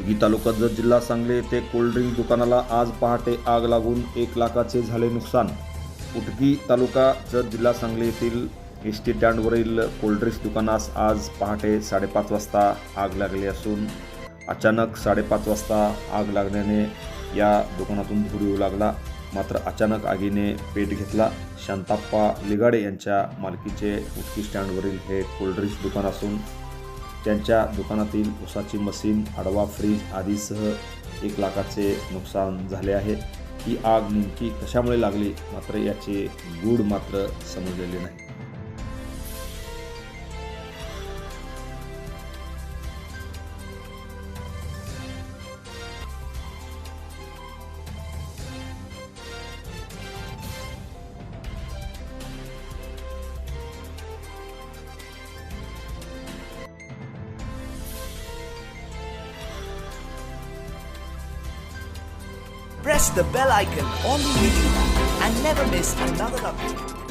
उदगी तालुका जत जिल्हा सांगली येथे कोल्ड्रिंक दुकानाला आज पहाटे आग लागून 1 लाखाचे झाले नुकसान। उदगी तालुका जत जिल्हा सांगली येथील एसटी स्टँडवरील कोल्ड्रिंक्स दुकानास आज पहाटे 5:30 वाजता आग लागली असून अचानक 5:30 वाजता आग लागल्याने या दुकानातून धूर येऊ लागला। मात्र अचानक आगीने पेट घेतला। शांताप्पा लिगाडे यांच्या मालकीचे उदगी स्टँडवरील हे कोल्ड्रिंक्स दुकान असून त्यांच्या दुकानातील उसाची मशीन, आडवा फ्रीज आदीसह 1 लाखाचे नुकसान झाले आहे। ही आग नेमकी कशामुळे लागली मात्र याचे गूढ मात्र समजलेले नाही। Press the bell icon on the video and never miss another update.